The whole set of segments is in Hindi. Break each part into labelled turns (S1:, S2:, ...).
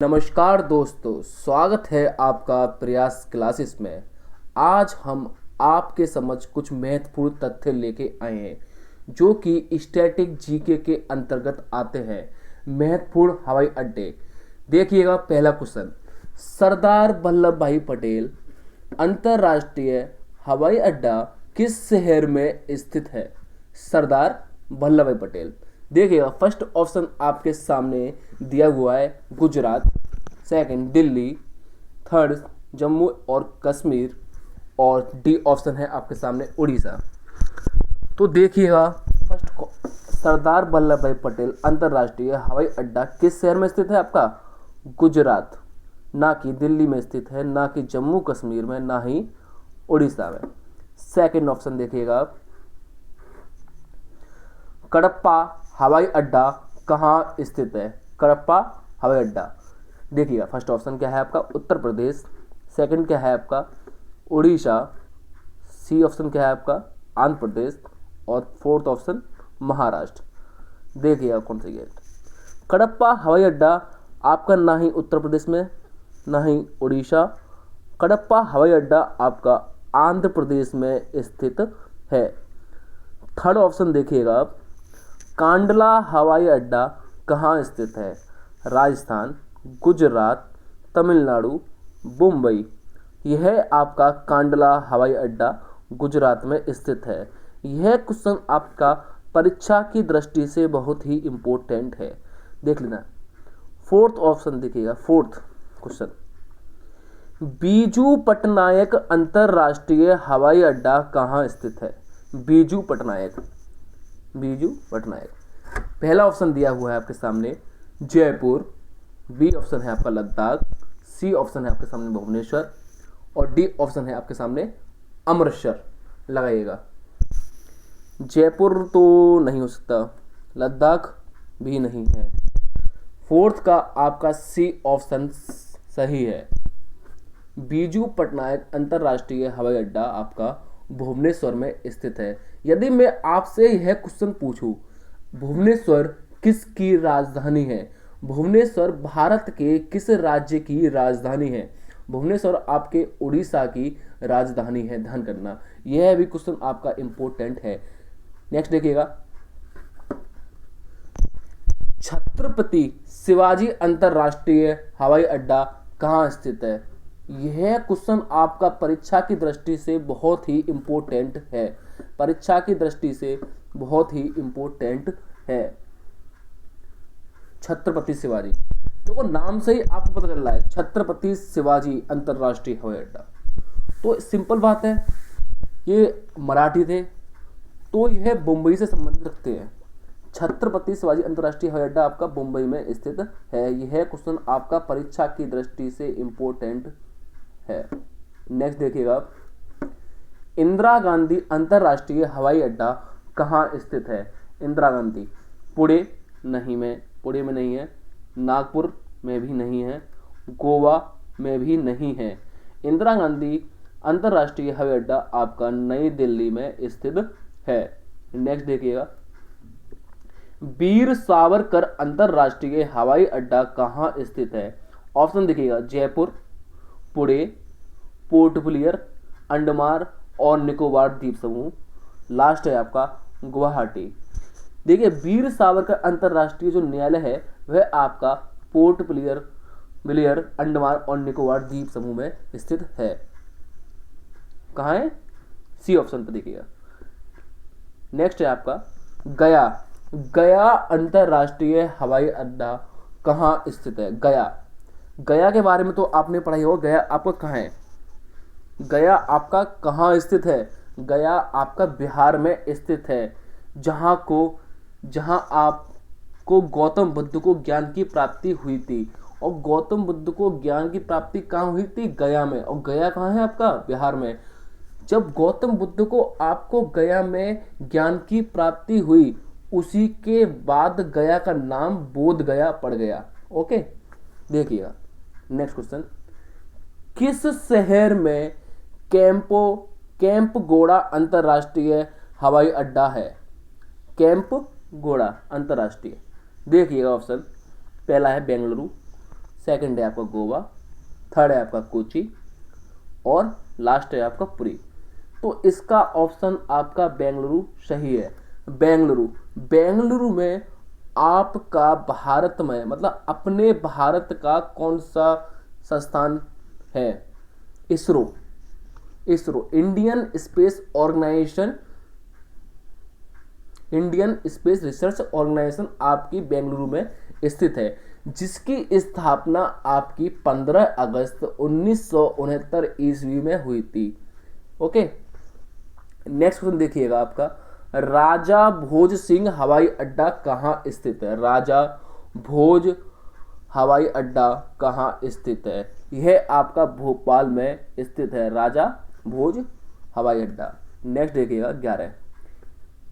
S1: नमस्कार दोस्तों, स्वागत है आपका प्रयास क्लासेस में। आज हम आपके समझ कुछ महत्वपूर्ण तथ्य लेके आए हैं जो कि स्टैटिक जीके के अंतर्गत आते हैं। महत्वपूर्ण हवाई अड्डे। देखिएगा पहला क्वेश्चन, सरदार वल्लभ भाई पटेल अंतर्राष्ट्रीय हवाई अड्डा किस शहर में स्थित है? सरदार वल्लभ भाई पटेल। देखिएगा फर्स्ट ऑप्शन आपके सामने दिया हुआ है गुजरात, सेकंड दिल्ली, थर्ड जम्मू और कश्मीर और डी ऑप्शन है आपके सामने उड़ीसा। तो देखिएगा फर्स्ट, सरदार वल्लभ भाई पटेल अंतर्राष्ट्रीय हवाई अड्डा किस शहर में स्थित है? आपका गुजरात, ना कि दिल्ली में स्थित है, ना कि जम्मू कश्मीर में, ना ही उड़ीसा में। सेकंड ऑप्शन देखिएगा आप, कडप्पा हवाई अड्डा कहाँ स्थित है? कडप्पा हवाई अड्डा। देखिएगा फर्स्ट ऑप्शन क्या है आपका उत्तर प्रदेश, सेकंड क्या है आपका उड़ीसा, सी ऑप्शन क्या है आपका आंध्र प्रदेश और फोर्थ ऑप्शन महाराष्ट्र। देखिएगा कौन सी है। कडप्पा हवाई अड्डा आपका ना ही उत्तर प्रदेश में ना ही उड़ीसा, कडप्पा हवाई अड्डा आपका आंध्र प्रदेश में स्थित है। थर्ड ऑप्शन देखिएगा आप, कांडला हवाई अड्डा कहाँ स्थित है? राजस्थान, गुजरात, तमिलनाडु, मुंबई। यह आपका कांडला हवाई अड्डा गुजरात में स्थित है। यह क्वेश्चन आपका परीक्षा की दृष्टि से बहुत ही इम्पोर्टेंट है, देख लेना। फोर्थ ऑप्शन देखिएगा, फोर्थ क्वेश्चन, बीजू पटनायक अंतर्राष्ट्रीय हवाई अड्डा कहाँ स्थित है? बीजू पटनायक, बीजू पटनायक। पहला ऑप्शन दिया हुआ है आपके सामने जयपुर, बी ऑप्शन है आपका लद्दाख, सी ऑप्शन है आपके सामने भुवनेश्वर और डी ऑप्शन है आपके सामने अमृतसर। लगाइएगा, जयपुर तो नहीं हो सकता, लद्दाख भी नहीं है, फोर्थ का आपका सी ऑप्शन सही है। बीजू पटनायक अंतर्राष्ट्रीय हवाई अड्डा आपका भुवनेश्वर में स्थित है। यदि मैं आपसे यह क्वेश्चन पूछूं, भुवनेश्वर किसकी राजधानी है? भुवनेश्वर भारत के किस राज्य की राजधानी है? भुवनेश्वर आपके उड़ीसा की राजधानी है, ध्यान करना। यह भी क्वेश्चन आपका इंपॉर्टेंट है। नेक्स्ट देखिएगा, छत्रपति शिवाजी अंतर्राष्ट्रीय हवाई अड्डा कहाँ स्थित है? यह क्वेश्चन आपका परीक्षा की दृष्टि से बहुत ही इंपॉर्टेंट है, परीक्षा की दृष्टि से बहुत ही इंपॉर्टेंट है। छत्रपति शिवाजी, देखो नाम से ही आपको पता चल रहा है छत्रपति शिवाजी अंतर्राष्ट्रीय हवाई अड्डा। तो सिंपल बात है, ये मराठी थे तो यह मुंबई से संबंधित रखते हैं। छत्रपति शिवाजी अंतर्राष्ट्रीय हवाई अड्डा आपका मुंबई में स्थित है। यह क्वेश्चन आपका परीक्षा की दृष्टि से इंपॉर्टेंट है। नेक्स्ट देखिएगा, इंदिरा गांधी अंतर्राष्ट्रीय हवाई अड्डा कहाँ स्थित है? इंदिरा गांधी, पुणे नहीं में, पुणे में नहीं है, नागपुर में भी नहीं है, गोवा में भी नहीं है। इंदिरा गांधी अंतर्राष्ट्रीय हवाई अड्डा आपका नई दिल्ली में स्थित है। नेक्स्ट देखिएगा, वीर सावरकर अंतर्राष्ट्रीय हवाई अड्डा कहाँ स्थित है? ऑप्शन देखिएगा जयपुर, पुणे, पोर्ट ब्लेयर, अंडमान और निकोबार द्वीप समूह, लास्ट है आपका गुवाहाटी। देखिए वीर सावरकर अंतर्राष्ट्रीय जो न्यायालय है वह आपका पोर्ट ब्लेयर, अंडमान और निकोबार द्वीप समूह में स्थित है। कहाँ है? सी ऑप्शन पर देखिएगा। नेक्स्ट है आपका गया, गया अंतर्राष्ट्रीय हवाई अड्डा कहाँ स्थित है? गया, गया के बारे में तो आपने पढ़ाई होगा। गया आपका कहाँ है? गया आपका कहाँ स्थित है? गया आपका बिहार में स्थित है, जहाँ आपको गौतम बुद्ध को ज्ञान की प्राप्ति हुई थी। और गौतम बुद्ध को ज्ञान की प्राप्ति कहाँ हुई थी? गया में। और गया कहाँ है आपका? बिहार में। जब गौतम बुद्ध को आपको गया में ज्ञान की प्राप्ति हुई, उसी के बाद गया का नाम बोध गया पड़ गया। ओके, देखिएगा नेक्स्ट क्वेश्चन, किस शहर में कैंप गोड़ा अंतर्राष्ट्रीय हवाई अड्डा है? कैंप गोड़ा अंतर्राष्ट्रीय। देखिएगा ऑप्शन, पहला है बेंगलुरु, सेकंड है आपका गोवा, थर्ड है आपका कोची और लास्ट है आपका पुरी। तो इसका ऑप्शन आपका बेंगलुरु सही है। बेंगलुरु, बेंगलुरु में आपका भारत में मतलब अपने भारत का कौन सा संस्थान है? ISRO, ISRO Indian space organisation, Indian space research organisation आपकी बेंगलुरु में स्थित है, जिसकी स्थापना आपकी 15 अगस्त 1969 ईस्वी में हुई थी। ओके, नेक्स्ट क्वेश्चन देखिएगा आपका, राजा भोज सिंह हवाई अड्डा कहाँ स्थित है? राजा भोज हवाई अड्डा कहाँ स्थित है? यह आपका भोपाल में स्थित है, राजा भोज हवाई अड्डा। नेक्स्ट देखिएगा 11,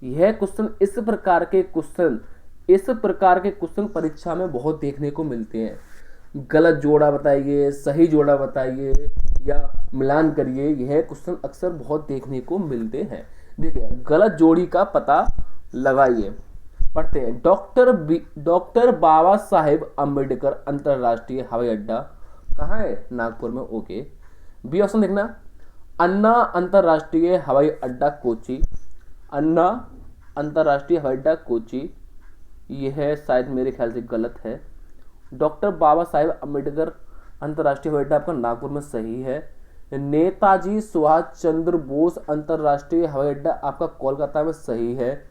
S1: यह क्वेश्चन इस प्रकार के क्वेश्चन परीक्षा में बहुत देखने को मिलते हैं। गलत जोड़ा बताइए, सही जोड़ा बताइए या मिलान करिए, यह क्वेश्चन अक्सर बहुत देखने को मिलते हैं। देखिए, गलत जोड़ी का पता लगाइए। पढ़ते हैं, डॉक्टर बाबा साहेब अम्बेडकर अंतरराष्ट्रीय हवाई अड्डा कहाँ है? नागपुर में। ओके, बी ऑप्शन देखना, अन्ना अंतरराष्ट्रीय हवाई अड्डा कोची, अन्ना अंतरराष्ट्रीय हवाई अड्डा कोची, यह शायद मेरे ख्याल से गलत है। डॉक्टर बाबा साहेब अम्बेडकर अंतरराष्ट्रीय हवाई अड्डा आपका नागपुर में सही है। नेताजी सुभाष चंद्र बोस अंतरराष्ट्रीय हवाई अड्डा आपका कोलकाता में सही है।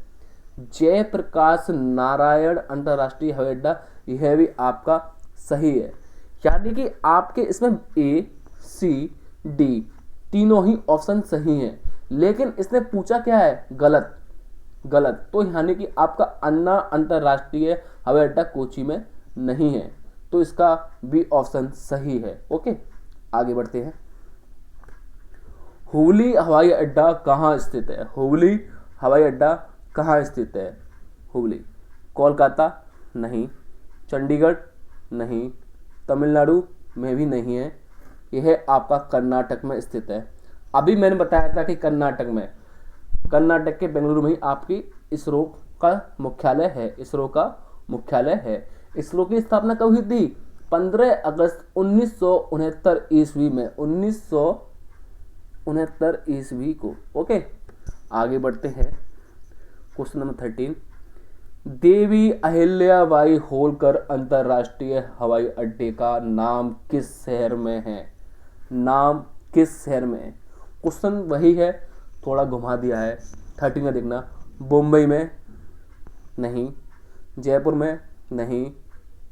S1: जयप्रकाश नारायण अंतरराष्ट्रीय हवाई अड्डा, यह भी आपका सही है। यानी कि आपके इसमें ए, सी, डी तीनों ही ऑप्शन सही हैं, लेकिन इसने पूछा क्या है? गलत, गलत। तो यानी कि आपका अन्ना अंतरराष्ट्रीय हवाई अड्डा कोची में नहीं है, तो इसका बी ऑप्शन सही है। ओके, आगे बढ़ते हैं। हुबली हवाई अड्डा कहाँ स्थित है? हुबली हवाई अड्डा कहाँ स्थित है? हुबली, कोलकाता नहीं, चंडीगढ़ नहीं, तमिलनाडु में भी नहीं है, यह आपका कर्नाटक में स्थित है। अभी मैंने बताया था कि कर्नाटक के बेंगलुरु में ही आपकी इसरो का मुख्यालय है, इसरो का मुख्यालय है। इसरो की स्थापना कब हुई थी? 15 अगस्त 1969 ईस्वी में, 1969 ईस्वी को। ओके, आगे बढ़ते हैं। क्वेश्चन नंबर 13, देवी अहिल्याबाई होलकर अंतरराष्ट्रीय हवाई अड्डे का नाम किस शहर में है? नाम किस शहर में है? क्वेश्चन वही है, थोड़ा घुमा दिया है। 13 में देखना, मुंबई में नहीं, जयपुर में नहीं,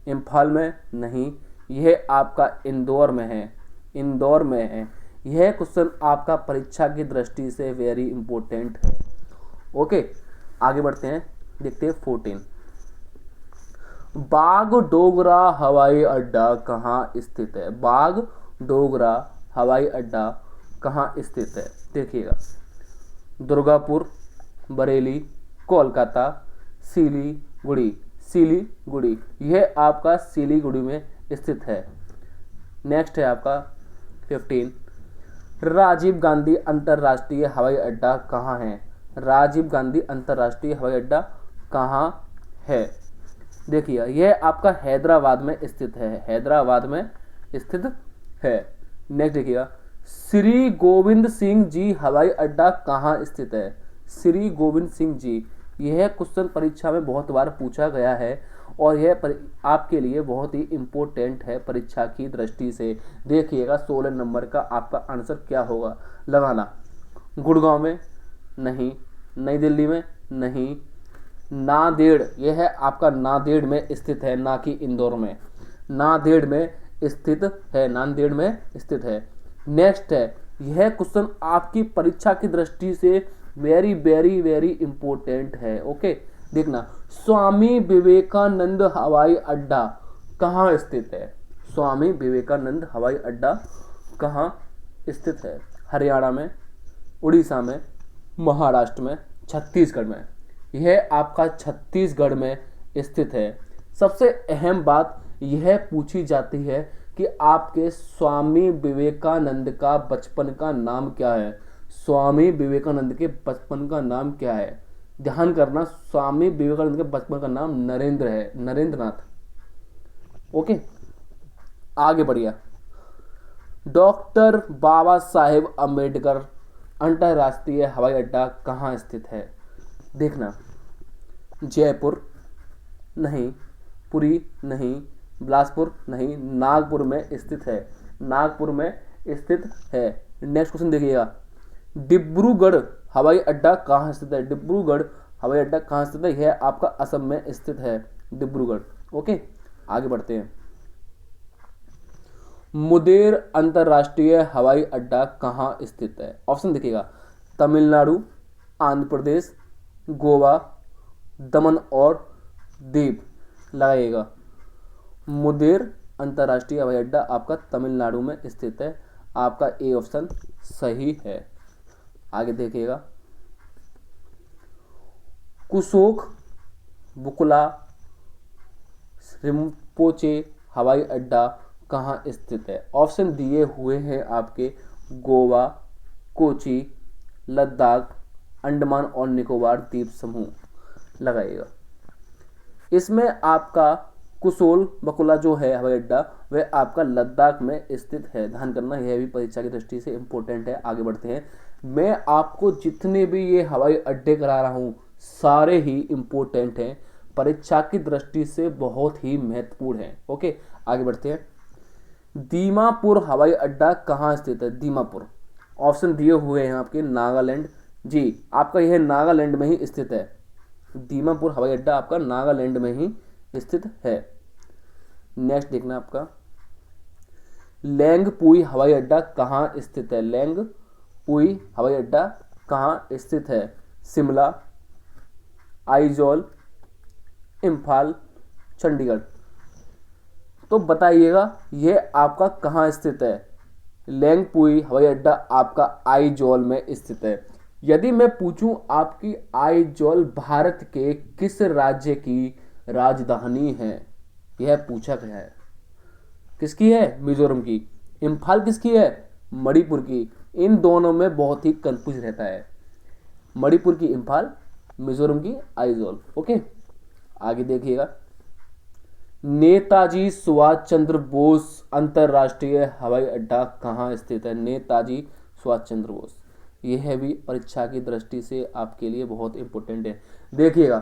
S1: इम्फाल में नहीं, यह आपका इंदौर में है, इंदौर में है। यह क्वेश्चन आपका परीक्षा की दृष्टि से वेरी इंपॉर्टेंट है। ओके, आगे बढ़ते हैं, देखते हैं 14, बागडोगरा हवाई अड्डा कहाँ स्थित है? बागडोगरा हवाई अड्डा कहाँ स्थित है? देखिएगा, दुर्गापुर, बरेली, कोलकाता, सिलीगुड़ी, सिलीगुड़ी, यह आपका सिलीगुड़ी में स्थित है। नेक्स्ट है आपका 15, राजीव गांधी अंतरराष्ट्रीय हवाई अड्डा कहाँ है? राजीव गांधी अंतरराष्ट्रीय हवाई अड्डा कहाँ है? देखिए, यह आपका हैदराबाद में स्थित है, हैदराबाद में स्थित है। नेक्स्ट देखिएगा, श्री गोविंद सिंह जी हवाई अड्डा कहाँ स्थित है? श्री गोविंद सिंह जी, यह क्वेश्चन परीक्षा में बहुत बार पूछा गया है और यह आपके लिए बहुत ही इम्पोर्टेंट है परीक्षा की दृष्टि से। देखिएगा 16 नंबर का आपका आंसर क्या होगा लगाना। गुड़गांव में नहीं, नई दिल्ली में नहीं, नांदेड़, यह है आपका नांदेड़ में स्थित है, ना कि इंदौर में, नांदेड़ में स्थित है, नांदेड़ में स्थित है। नेक्स्ट है, यह क्वेश्चन आपकी परीक्षा की दृष्टि से वेरी वेरी वेरी इंपॉर्टेंट है। ओके, देखना, स्वामी विवेकानंद हवाई अड्डा कहाँ स्थित है? स्वामी विवेकानंद हवाई अड्डा कहाँ स्थित है? हरियाणा में, उड़ीसा में, महाराष्ट्र में, छत्तीसगढ़ में। यह आपका छत्तीसगढ़ में स्थित है। सबसे अहम बात यह पूछी जाती है कि आपके स्वामी विवेकानंद का बचपन का नाम क्या है? स्वामी विवेकानंद के बचपन का नाम क्या है? ध्यान करना, स्वामी विवेकानंद के बचपन का नाम नरेंद्र है, नरेंद्र नाथ। ओके, आगे बढ़िया। डॉक्टर बाबा साहेब अम्बेडकर अंतर्राष्ट्रीय हवाई अड्डा कहाँ स्थित है? देखना, जयपुर नहीं, पुरी नहीं, बिलासपुर नहीं, नागपुर में स्थित है। नागपुर में स्थित है। नेक्स्ट क्वेश्चन देखिएगा, डिब्रूगढ़ हवाई अड्डा कहाँ स्थित है? डिब्रूगढ़ हवाई अड्डा कहाँ स्थित है? यह आपका असम में स्थित है, डिब्रूगढ़। ओके, आगे बढ़ते हैं। मुदेर अंतर्राष्ट्रीय हवाई अड्डा कहाँ स्थित है? ऑप्शन देखिएगा, तमिलनाडु, आंध्र प्रदेश, गोवा, दमन और दीव। लगाइएगा, मुदेर अंतर्राष्ट्रीय हवाई अड्डा आपका तमिलनाडु में स्थित है। आपका ए ऑप्शन सही है। आगे देखिएगा, कुशोक बुकुला रिम्पोचे हवाई अड्डा कहाँ स्थित है? ऑप्शन दिए हुए हैं आपके, गोवा, कोची, लद्दाख, अंडमान और निकोबार द्वीप समूह। लगाइएगा, इसमें आपका कुशोल बकुला जो है हवाई अड्डा वह आपका लद्दाख में स्थित है। ध्यान करना, यह भी परीक्षा की दृष्टि से इंपॉर्टेंट है। आगे बढ़ते हैं। मैं आपको जितने भी ये हवाई अड्डे करा रहा हूँ सारे ही इंपॉर्टेंट हैं, परीक्षा की दृष्टि से बहुत ही महत्वपूर्ण है। ओके, आगे बढ़ते हैं। दीमापुर हवाई अड्डा कहाँ स्थित है? दीमापुर, ऑप्शन दिए हुए हैं आपके, नागालैंड। जी, आपका यह नागालैंड में ही स्थित है। दीमापुर हवाई अड्डा आपका नागालैंड में ही स्थित है। नेक्स्ट देखना आपका, लेंगपुई हवाई अड्डा कहाँ स्थित है? लेंगपुई हवाई अड्डा कहाँ स्थित है? शिमला, आइजॉल, इम्फाल, चंडीगढ़। तो बताइएगा यह आपका कहाँ स्थित है? लेंगपुई हवाई अड्डा आपका आइजॉल में स्थित है। यदि मैं पूछूं आपकी आइजॉल भारत के किस राज्य की राजधानी है, यह पूछा गया है। किसकी है? मिजोरम की। इम्फाल किसकी है? मणिपुर की। इन दोनों में बहुत ही कंफ्यूज रहता है, मणिपुर की इम्फाल, मिजोरम की आइजॉल। ओके, आगे देखिएगा, नेताजी सुभाष चंद्र बोस अंतर्राष्ट्रीय हवाई अड्डा कहाँ स्थित है? नेताजी सुभाष चंद्र बोस, यह भी परीक्षा की दृष्टि से आपके लिए बहुत इंपॉर्टेंट है। देखिएगा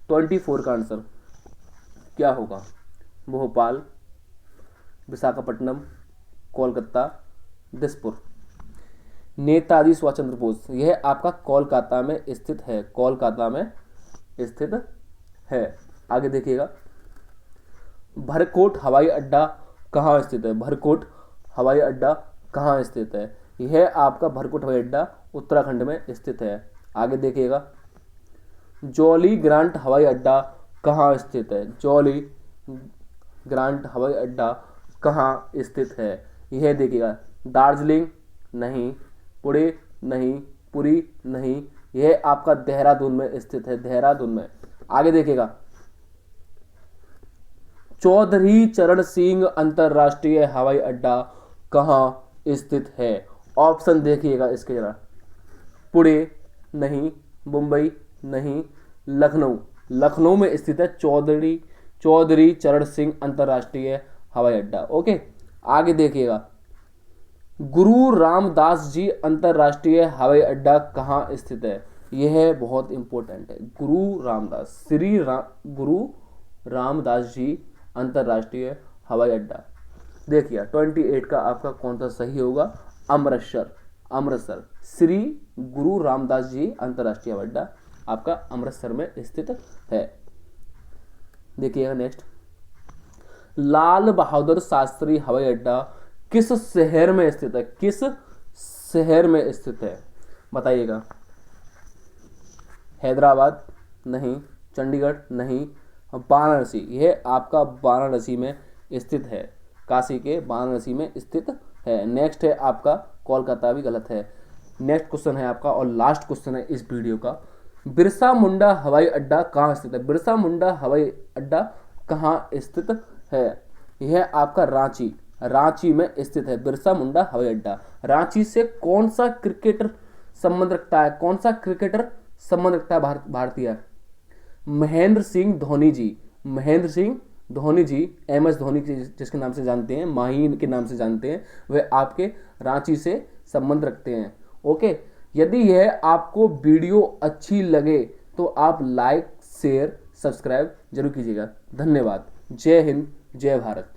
S1: 24 का आंसर क्या होगा? भोपाल, विशाखापट्टनम, कोलकाता, दिसपुर। नेताजी सुभाष चंद्र बोस यह आपका कोलकाता में स्थित है, कोलकाता में स्थित है। आगे देखिएगा, भरकोट हवाई अड्डा कहाँ स्थित है? भरकोट हवाई अड्डा कहाँ स्थित है? यह आपका भरकोट हवाई अड्डा उत्तराखंड में स्थित है। आगे देखिएगा, जॉली ग्रांट हवाई अड्डा कहाँ स्थित है? जॉली ग्रांट हवाई अड्डा कहाँ स्थित है? यह देखिएगा, दार्जिलिंग नहीं, पुणे नहीं, पुरी नहीं, यह आपका देहरादून में स्थित है, देहरादून में। आगे देखिएगा, चौधरी चरण सिंह अंतर्राष्ट्रीय हवाई अड्डा कहाँ स्थित है? ऑप्शन देखिएगा इसके जरा, पुणे नहीं, मुंबई नहीं, लखनऊ, लखनऊ में स्थित है चौधरी चरण सिंह अंतर्राष्ट्रीय हवाई अड्डा। ओके, आगे देखिएगा, गुरु रामदास जी अंतर्राष्ट्रीय हवाई अड्डा कहाँ स्थित है? यह बहुत इंपॉर्टेंट है। गुरु रामदास जी अंतर्राष्ट्रीय हवाई अड्डा। देखिए 28 का आपका कौन सा सही होगा? अमृतसर। श्री गुरु रामदास जी अंतर्राष्ट्रीय हवाई अड्डा आपका अमृतसर में स्थित है। देखिएगा नेक्स्ट, लाल बहादुर शास्त्री हवाई अड्डा किस शहर में स्थित है? किस शहर में स्थित है बताइएगा। हैदराबाद नहीं, चंडीगढ़ नहीं, वाराणसी, यह आपका वाराणसी में स्थित है, काशी के वाराणसी में स्थित है। नेक्स्ट है आपका कोलकाता, भी गलत है। नेक्स्ट क्वेश्चन है आपका और लास्ट क्वेश्चन है इस वीडियो का, बिरसा मुंडा हवाई अड्डा कहाँ स्थित है? बिरसा मुंडा हवाई अड्डा कहाँ स्थित है? यह आपका रांची में स्थित है बिरसा मुंडा हवाई अड्डा। रांची से कौन सा क्रिकेटर संबंध रखता है? कौन सा क्रिकेटर संबंध रखता है भारतीय? महेंद्र सिंह धोनी जी, महेंद्र सिंह धोनी जी, MS धोनी जिसके नाम से जानते हैं, माहीन के नाम से जानते हैं, वे आपके रांची से संबंध रखते हैं। ओके, यदि यह आपको वीडियो अच्छी लगे तो आप लाइक, शेयर, सब्सक्राइब जरूर कीजिएगा। धन्यवाद। जय हिंद, जय भारत।